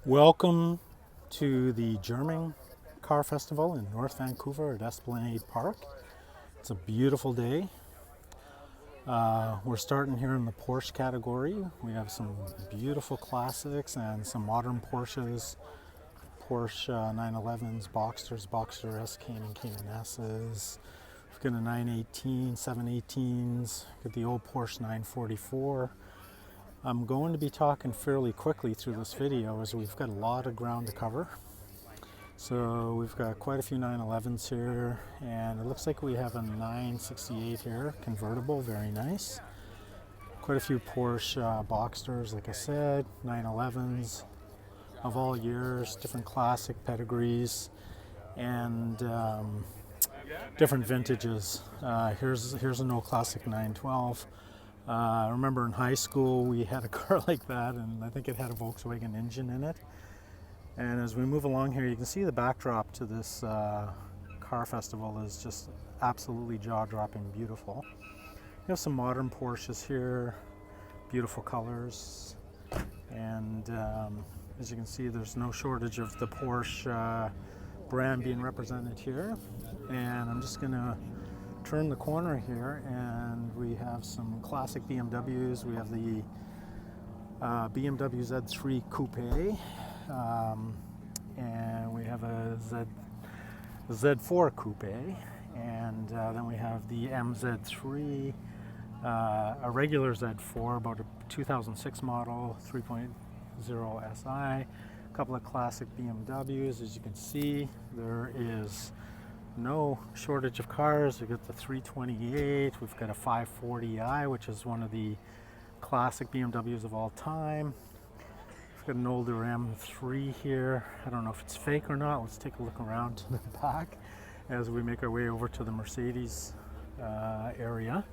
Welcome to the German Car Festival in North Vancouver at Esplanade Park. It's a beautiful day. We're starting here in the Porsche category. We have some beautiful classics and some modern Porsches. Porsche 911s, Boxsters, Boxster S, Cayman, Cayman S's. We've got a 918, 718s. Got the old Porsche 944. I'm going to be talking fairly quickly through this video as we've got a lot of ground to cover. So we've got quite a few 911s here, and it looks like we have a 968 here, convertible, very nice. Quite a few Porsche Boxsters, like I said, 911s of all years, different classic pedigrees, and different vintages. Here's an old classic 912. I remember in high school we had a car like that, and I think it had a Volkswagen engine in it. And as we move along here, you can see the backdrop to this car festival is just absolutely jaw-dropping beautiful. We have some modern Porsches here, beautiful colors, and as you can see, there's no shortage of the Porsche brand being represented here. And I'm just going to turn the corner here, and we have some classic BMWs. We have the BMW Z3 Coupe, and we have a Z4 Coupe, and then we have the MZ3, a regular Z4, about a 2006 model, 3.0 SI, a couple of classic BMWs. As you can see, there is no shortage of cars. We've got the 328, we've got a 540i, which is one of the classic BMWs of all time. We've got an older M3 here. I don't know if it's fake or not. Let's take a look around to the back as we make our way over to the Mercedes area.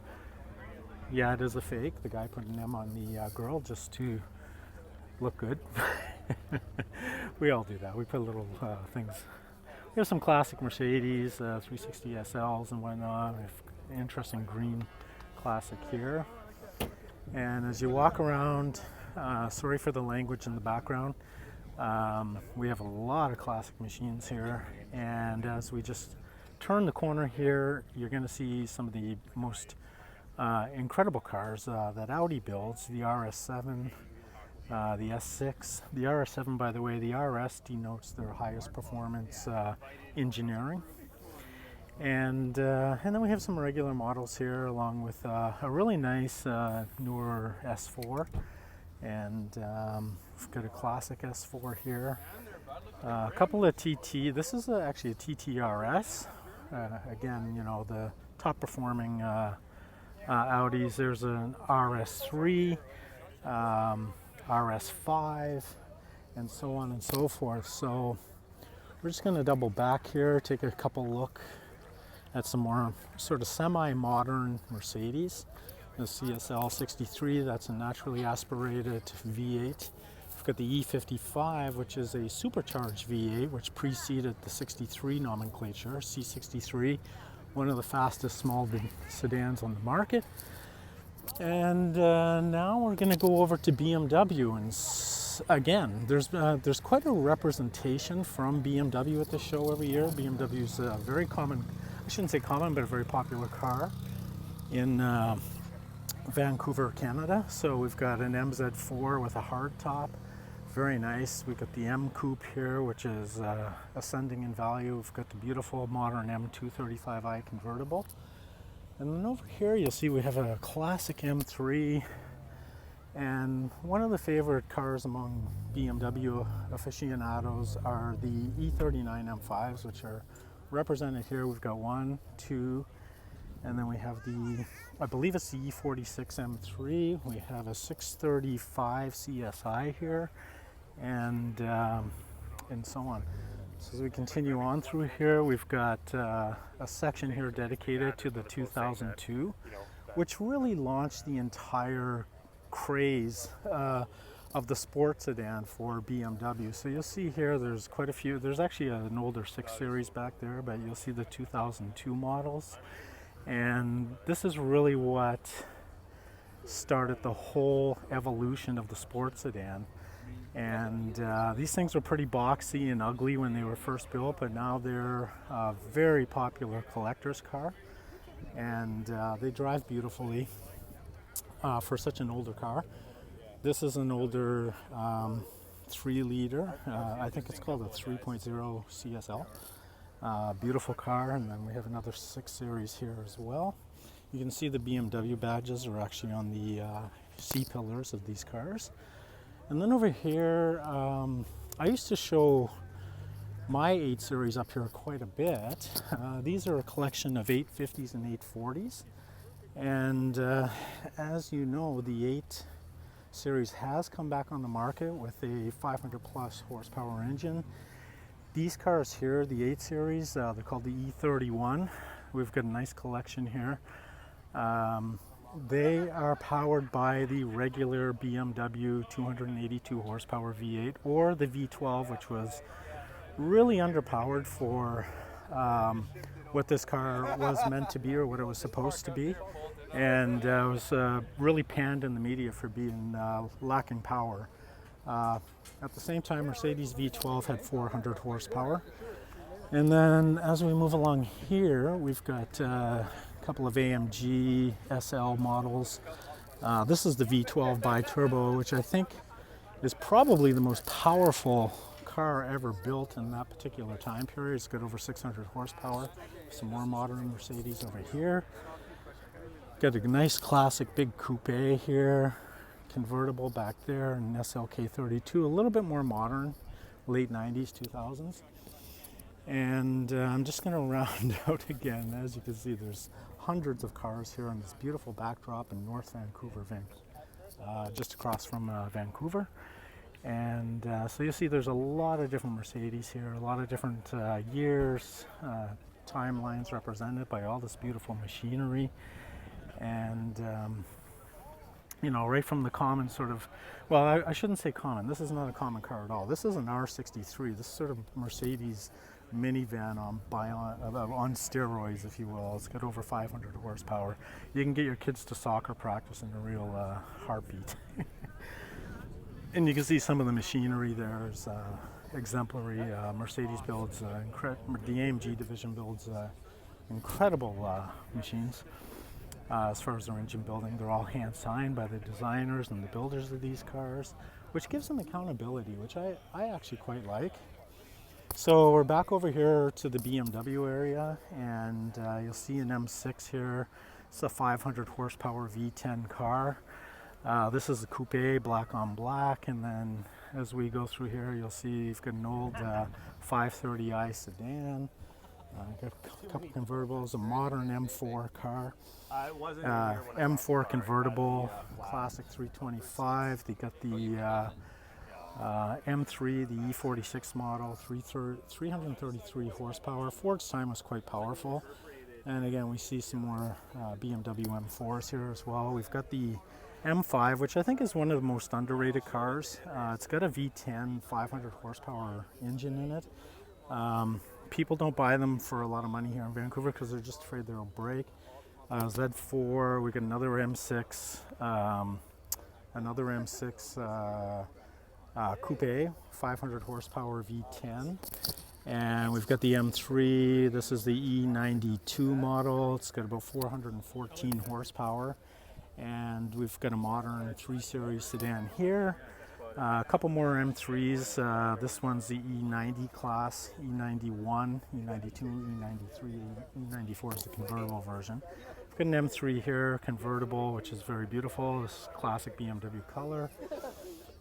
Yeah, it is a fake. The guy put an M on the grill just to look good. We all do that. We put little things. We have some classic Mercedes 360 SLs and whatnot. We have an interesting green classic here. And as you walk around, sorry for the language in the background, we have a lot of classic machines here. And as we just turn the corner here, you're going to see some of the most incredible cars that Audi builds. The RS7, the S6, the RS7, by the way, the RS denotes their highest performance engineering. And then we have some regular models here, along with a really nice newer S4. And we've got a classic S4 here. A couple of TT. This is actually a TTRS. Again, you know, the top performing Audis. There's an RS3. RS5, and so on and so forth. So we're just going to double back here, take a couple look at some more sort of semi-modern Mercedes. The CSL 63, that's a naturally aspirated V8. We've got the E55, which is a supercharged V8, which preceded the 63 nomenclature. C63, one of the fastest small sedans on the market. And now we're going to go over to BMW, and again, there's quite a representation from BMW at the show every year. BMW is a very common, I shouldn't say common, but a very popular car in Vancouver, Canada. So we've got an MZ4 with a hard top, very nice. We've got the M Coupe here, which is ascending in value. We've got the beautiful modern M235i convertible. And then over here you'll see we have a classic M3, and one of the favorite cars among BMW aficionados are the E39 M5s, which are represented here. We've got 1, 2, and then we have the, I believe it's the E46 M3. We have a 635 CSI here, and so on. So as we continue on through here, we've got a section here dedicated to the 2002, which really launched the entire craze of the sports sedan for BMW. So you'll see here there's quite a few. There's actually an older 6 Series back there, but you'll see the 2002 models. And this is really what started the whole evolution of the sports sedan. And these things were pretty boxy and ugly when they were first built, but now they're a very popular collector's car, and they drive beautifully for such an older car. This is an older 3-liter, I think it's called a 3.0 CSL. Beautiful car, and then we have another 6 Series here as well. You can see the BMW badges are actually on the C-pillars of these cars. And then over here, I used to show my 8 Series up here quite a bit. These are a collection of 850s and 840s. And as you know, the 8 Series has come back on the market with a 500 plus horsepower engine. These cars here, the 8 Series, they're called the E39. We've got a nice collection here. They are powered by the regular BMW 282 horsepower V8 or the V12, which was really underpowered for what this car was meant to be or what it was supposed to be. And was really panned in the media for being lacking power. At the same time, Mercedes V12 had 400 horsepower. And then as we move along here, we've got couple of Amg Sl Models. This is the V12 bi-turbo, which I think is probably the most powerful car ever built in that particular time period. It's got over 600 horsepower. Some more modern Mercedes over here. Got a nice classic big coupe here. Convertible back there, and SLK32, a little bit more modern, late 90s, 2000s. And I'm just going to round out again. As you can see, there's hundreds of cars here on this beautiful backdrop in North Vancouver, just across from Vancouver. And so you see there's a lot of different Mercedes here, a lot of different years, timelines represented by all this beautiful machinery. And you know, right from the common sort of, well, I shouldn't say common. This is not a common car at all. This is an R63. This is sort of Mercedes minivan on steroids, if you will. It's got over 500 horsepower. You can get your kids to soccer practice in a real heartbeat. And you can see some of the machinery there is exemplary. Mercedes builds, the AMG division builds incredible machines. As far as their engine building, they're all hand signed by the designers and the builders of these cars, which gives them accountability, which I actually quite like. So we're back over here to the BMW area, and you'll see an M6 here. It's a 500 horsepower V10 car. This is a coupe, black on black, and then as we go through here, you'll see you've got an old 530i sedan. Got a couple convertibles, a modern M4 car, M4 convertible, classic 325. They got the M3, the E46 model, 333 horsepower. Ford's time was quite powerful. And again, we see some more BMW M4s here as well. We've got the M5, which I think is one of the most underrated cars. It's got a V10 500 horsepower engine in it. People don't buy them for a lot of money here in Vancouver because they're just afraid they'll break. Z4, we got another M6, coupe, 500 horsepower V10. And we've got the M3, this is the E92 model. It's got about 414 horsepower. And we've got a modern 3 Series sedan here. A couple more M3s. This one's the E90 class, E91, E92, E93, E94 is the convertible version. We've got an M3 here, convertible, which is very beautiful. This classic BMW color.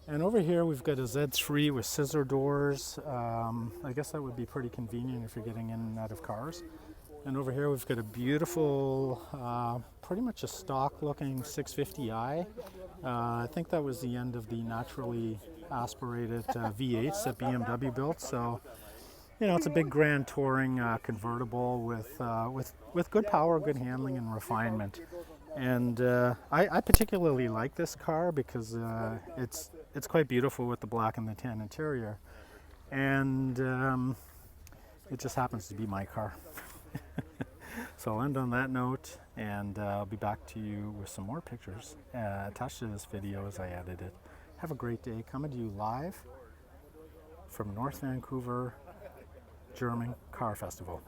And over here we've got a Z3 with scissor doors. I guess that would be pretty convenient if you're getting in and out of cars. And over here we've got a beautiful, pretty much a stock looking 650i. I think that was the end of the naturally aspirated V8s that BMW built. So, you know, it's a big grand touring convertible with good power, good handling, and refinement. And I particularly like this car because it's quite beautiful with the black and the tan interior. And it just happens to be my car. So I'll end on that note, and I'll be back to you with some more pictures attached to this video as I edit it. Have a great day. Coming to you live from North Vancouver German Car Festival.